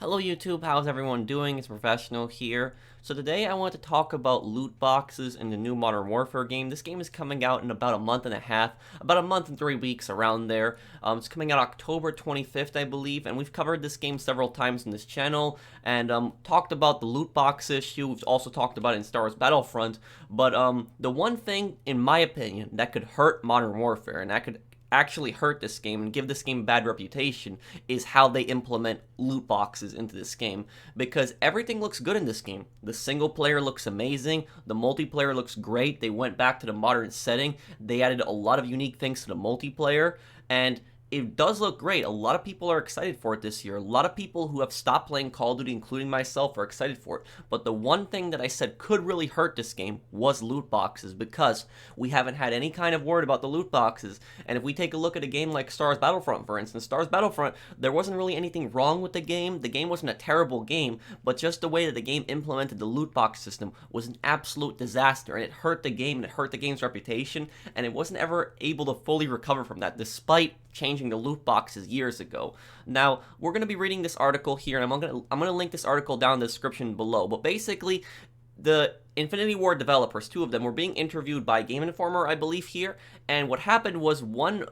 Hello YouTube, how's everyone doing? It's Professional here. So today I want to talk about loot boxes in the new Modern Warfare game. This game is coming out in about a month and a half, about a month and 3 weeks around there. It's coming out October 25th, I believe, and we've covered this game several times in this channel and talked about the loot box issue. We've also talked about it in Star Wars Battlefront, but the one thing, in my opinion, that could hurt Modern Warfare and that could actually hurt this game and give this game a bad reputation is how they implement loot boxes into this game, because everything looks good in this game. The single player looks amazing, the multiplayer looks great. They went back to the modern setting, they added a lot of unique things to the multiplayer, and it does look great. A lot of people are excited for it this year. A lot of people who have stopped playing Call of Duty, including myself, are excited for it. But the one thing that I said could really hurt this game was loot boxes, because we haven't had any kind of word about the loot boxes. And if we take a look at a game like Star Wars Battlefront, for instance, Star Wars Battlefront, there wasn't really anything wrong with the game. The game wasn't a terrible game, but just the way that the game implemented the loot box system was an absolute disaster, and it hurt the game, and it hurt the game's reputation, and it wasn't ever able to fully recover from that, despite changing the loot boxes years ago. Now, we're going to be reading this article here, and I'm going to link this article down in the description below. But basically, the Infinity Ward developers, two of them, were being interviewed by Game Informer, I believe, here, and what happened was one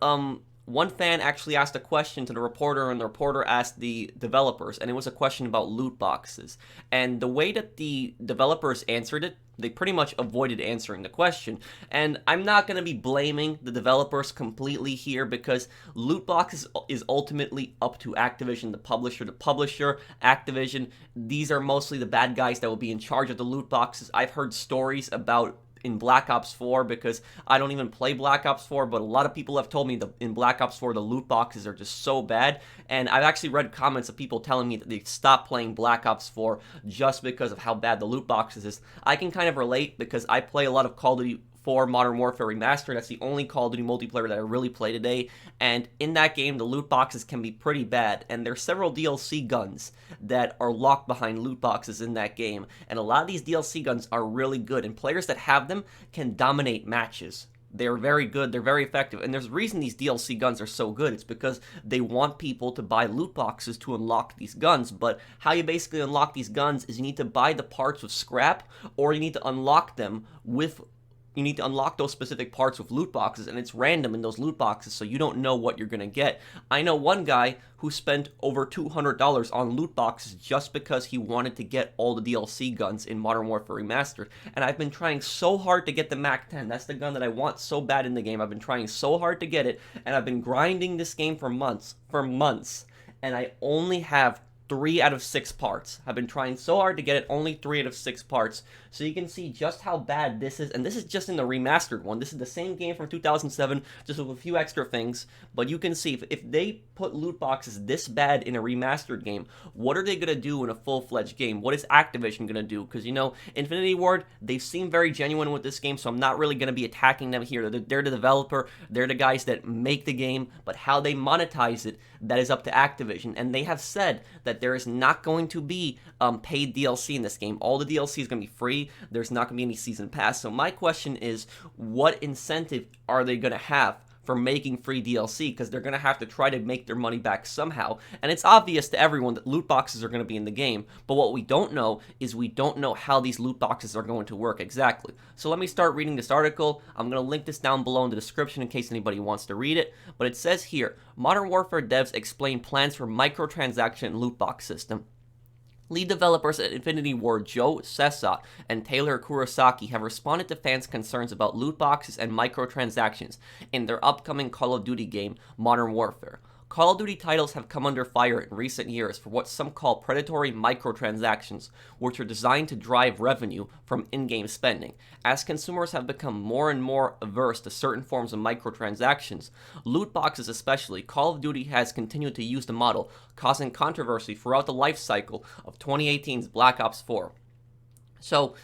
fan actually asked a question to the reporter, and the reporter asked the developers, and it was a question about loot boxes. And the way that the developers answered it, they pretty much avoided answering the question. And I'm not going to be blaming the developers completely here, because loot boxes is ultimately up to Activision, the publisher. The publisher, Activision, these are mostly the bad guys that will be in charge of the loot boxes. I've heard stories about in Black Ops 4, because I don't even play Black Ops 4, but a lot of people have told me that in Black Ops 4 the loot boxes are just so bad, and I've actually read comments of people telling me that they stopped playing Black Ops 4 just because of how bad the loot boxes is. I can kind of relate, because I play a lot of Call of Duty 4 Modern Warfare Remastered. That's the only Call of Duty multiplayer that I really play today, and in that game the loot boxes can be pretty bad, and there's several DLC guns that are locked behind loot boxes in that game, and a lot of these DLC guns are really good, and players that have them can dominate matches. They're very good, they're very effective, and there's a reason these DLC guns are so good. It's because they want people to buy loot boxes to unlock these guns, but how you basically unlock these guns is you need to buy the parts with scrap, or you need to unlock them with those specific parts with loot boxes, and it's random in those loot boxes, so you don't know what you're going to get. I know one guy who spent over $200 on loot boxes just because he wanted to get all the DLC guns in Modern Warfare Remastered, and I've been trying so hard to get the MAC-10. That's the gun that I want so bad in the game. I've been trying so hard to get it, and I've been grinding this game for months, and I only have 3 out of 6 parts. I've been trying so hard to get it, only 3 out of 6 parts. So you can see just how bad this is, and this is just in the remastered one. This is the same game from 2007, just with a few extra things, but you can see if they put loot boxes this bad in a remastered game, what are they going to do in a full-fledged game? What is Activision going to do? Because, you know, Infinity Ward, they seem very genuine with this game, so I'm not really going to be attacking them here. They're the developer, they're the guys that make the game, but how they monetize it, that is up to Activision, and they have said that there is not going to be paid DLC in this game. All the DLC is going to be free. There's not going to be any season pass. So my question is, what incentive are they going to have for making free DLC? Because they're going to have to try to make their money back somehow. And it's obvious to everyone that loot boxes are going to be in the game. But what we don't know is we don't know how these loot boxes are going to work exactly. So let me start reading this article. I'm going to link this down below in the description in case anybody wants to read it. But it says here, Modern Warfare devs explain plans for microtransaction and loot box system. Lead developers at Infinity Ward, Joe Sessa and Taylor Kurosaki, have responded to fans' concerns about loot boxes and microtransactions in their upcoming Call of Duty game, Modern Warfare. Call of Duty titles have come under fire in recent years for what some call predatory microtransactions, which are designed to drive revenue from in-game spending. As consumers have become more and more averse to certain forms of microtransactions, loot boxes especially, Call of Duty has continued to use the model, causing controversy throughout the life cycle of 2018's Black Ops 4. So,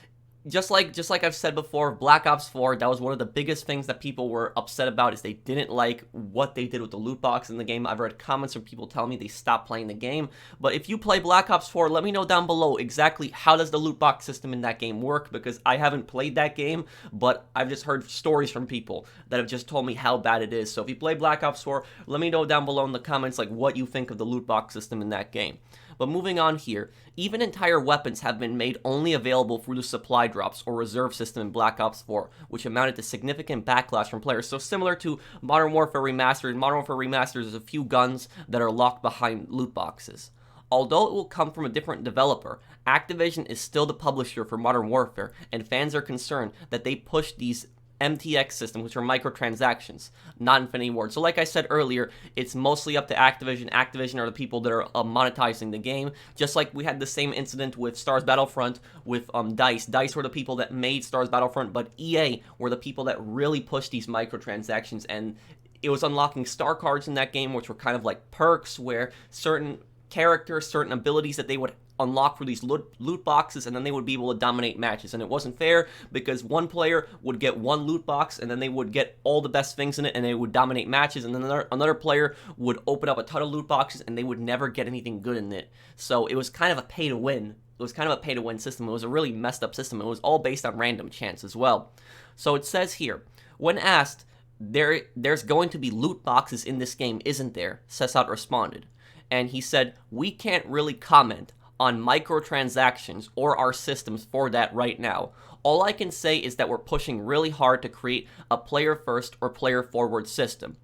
just like I've said before, Black Ops 4, that was one of the biggest things that people were upset about, is they didn't like what they did with the loot box in the game. I've read comments from people telling me they stopped playing the game. But if you play Black Ops 4, let me know down below exactly how does the loot box system in that game work, because I haven't played that game, but I've just heard stories from people that have just told me how bad it is. So if you play Black Ops 4, let me know down below in the comments like what you think of the loot box system in that game. But moving on here, even entire weapons have been made only available through the supply drops or reserve system in Black Ops 4, which amounted to significant backlash from players. So similar to Modern Warfare Remastered, Modern Warfare Remastered is a few guns that are locked behind loot boxes. Although it will come from a different developer, Activision is still the publisher for Modern Warfare, and fans are concerned that they push these MTX systems, which are microtransactions, not Infinity Ward. So like I said earlier, it's mostly up to Activision. Activision are the people that are monetizing the game. Just like we had the same incident with Stars Battlefront with DICE. DICE were the people that made Stars Battlefront, but EA were the people that really pushed these microtransactions, and it was unlocking star cards in that game, which were kind of like perks where certain characters, certain abilities that they would unlock for these loot boxes, and then they would be able to dominate matches. And it wasn't fair because one player would get one loot box and then they would get all the best things in it and they would dominate matches, and then another player would open up a ton of loot boxes and they would never get anything good in it. So it was kind of a pay to win. It was kind of a pay to win system. It was a really messed up system. It was all based on random chance as well. So it says here, when asked, there's going to be loot boxes in this game, isn't there? Cesat responded. And he said, we can't really comment on microtransactions or our systems for that right now. All I can say is that we're pushing really hard to create a player-first or player-forward system.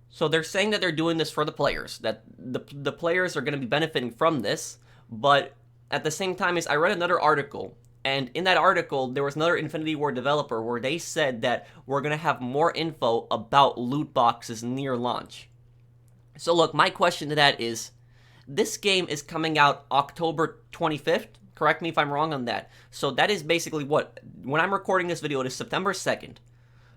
So they're saying that they're doing this for the players, that the players are going to be benefiting from this, but at the same time, I read another article, and in that article, there was another Infinity Ward developer where they said that we're going to have more info about loot boxes near launch. So look, my question to that is, this game is coming out October 25th. Correct me if I'm wrong on that. So that is basically what, when I'm recording this video, it is September 2nd.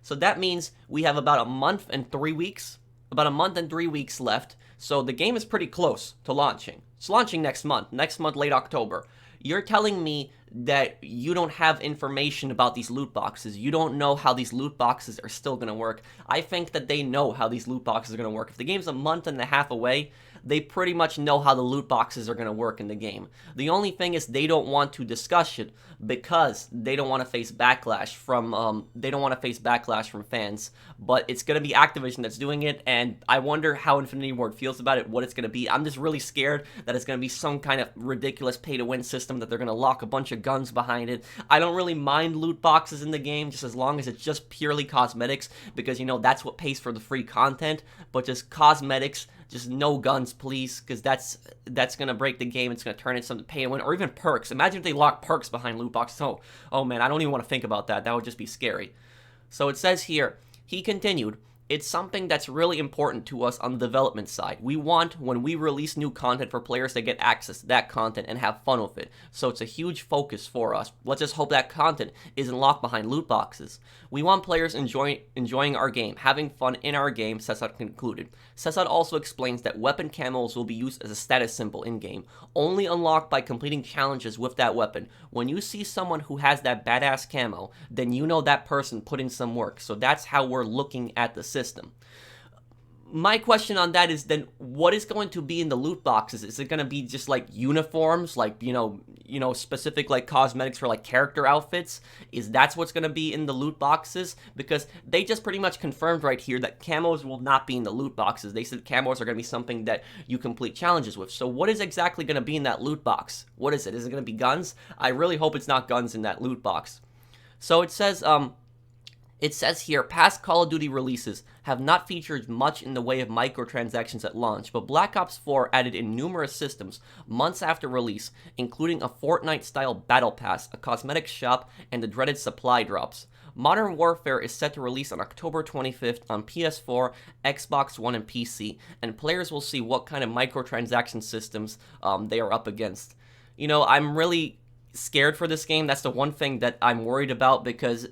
So that means we have about a month and 3 weeks. About a month and 3 weeks left. So the game is pretty close to launching. It's launching next month, late October. You're telling me that you don't have information about these loot boxes. You don't know how these loot boxes are still going to work. I think that they know how these loot boxes are going to work. If the game's a month and a half away, they pretty much know how the loot boxes are going to work in the game. The only thing is they don't want to discuss it because they don't want to face backlash from fans. But it's going to be Activision that's doing it, and I wonder how Infinity Ward feels about it, what it's going to be. I'm just really scared that it's going to be some kind of ridiculous pay-to-win system, that they're going to lock a bunch of guns behind it. I don't really mind loot boxes in the game, just as long as it's just purely cosmetics, because, you know, that's what pays for the free content. But just cosmetics, just no guns, please, because that's gonna break the game. It's gonna turn into something pay to win, or even perks. Imagine if they lock perks behind loot boxes. Oh man, I don't even want to think about that. That would just be scary. So it says here, he continued, it's something that's really important to us on the development side. We want, when we release new content, for players to get access to that content and have fun with it. So it's a huge focus for us. Let's just hope that content isn't locked behind loot boxes. We want players enjoying our game, having fun in our game, Cesat concluded. Cesat also explains that weapon camos will be used as a status symbol in-game, only unlocked by completing challenges with that weapon. When you see someone who has that badass camo, then you know that person put in some work. So that's how we're looking at the system. My question on that is then, what is going to be in the loot boxes? Is it going to be just like uniforms, like, you know, specific like cosmetics for like character outfits? That's what's going to be in the loot boxes? Because they just pretty much confirmed right here that camos will not be in the loot boxes. They said camos are going to be something that you complete challenges with. So what is exactly going to be in that loot box? What is it? Is it going to be guns? I really hope it's not guns in that loot box. So it says here, past Call of Duty releases have not featured much in the way of microtransactions at launch, but Black Ops 4 added in numerous systems months after release, including a Fortnite-style battle pass, a cosmetic shop, and the dreaded supply drops. Modern Warfare is set to release on October 25th on PS4, Xbox One, and PC, and players will see what kind of microtransaction systems they are up against. You know, I'm really scared for this game. That's the one thing that I'm worried about, because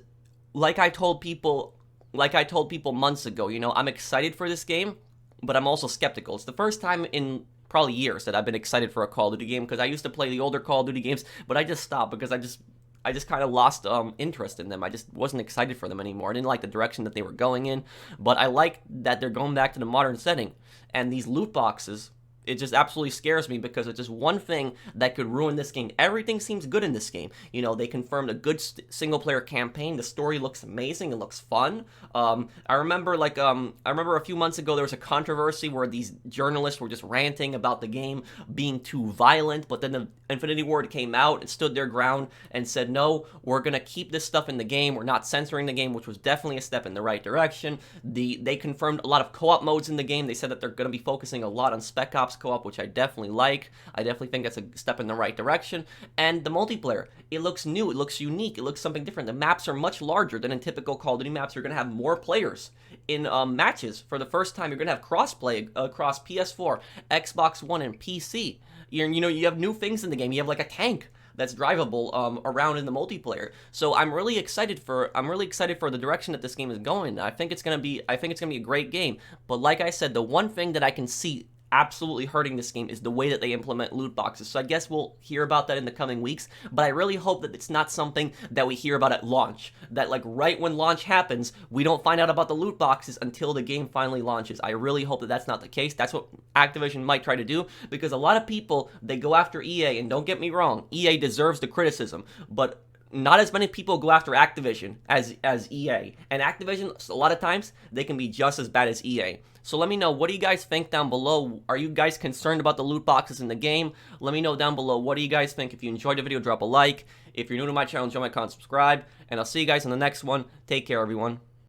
like I told people months ago, you know, I'm excited for this game, but I'm also skeptical. It's the first time in probably years that I've been excited for a Call of Duty game, because I used to play the older Call of Duty games, but I just stopped because I just kind of lost interest in them. I just wasn't excited for them anymore. I didn't like the direction that they were going in, but I like that they're going back to the modern setting. And these loot boxes, it just absolutely scares me because it's just one thing that could ruin this game. Everything seems good in this game. You know, they confirmed a good single-player campaign. The story looks amazing. It looks fun. I remember a few months ago there was a controversy where these journalists were just ranting about the game being too violent, but then the Infinity Ward came out and stood their ground and said, no, we're gonna keep this stuff in the game. We're not censoring the game, which was definitely a step in the right direction. They confirmed a lot of co-op modes in the game. They said that they're gonna be focusing a lot on Spec Ops co-op, which I definitely like. I definitely think that's a step in the right direction. And the multiplayer, it looks new, it looks unique, it looks something different. The maps are much larger than in typical Call of Duty maps. You're gonna have more players in matches for the first time. You're gonna have crossplay across PS4, Xbox One, and PC. You have new things in the game. You have like a tank that's drivable around in the multiplayer. So I'm really excited for the direction that this game is going. I think it's gonna be a great game. But like I said, the one thing that I can see absolutely hurting this game is the way that they implement loot boxes. So I guess we'll hear about that in the coming weeks, but I really hope that it's not something that we hear about at launch, that like right when launch happens, we don't find out about the loot boxes until the game finally launches. I really hope that that's not the case. That's what Activision might try to do, because a lot of people, they go after EA, and don't get me wrong, EA deserves the criticism, but not as many people go after Activision as EA. And Activision, a lot of times, they can be just as bad as EA. So let me know, what do you guys think down below? Are you guys concerned about the loot boxes in the game? Let me know down below. What do you guys think? If you enjoyed the video, drop a like. If you're new to my channel, join my channel, subscribe. And I'll see you guys in the next one. Take care, everyone.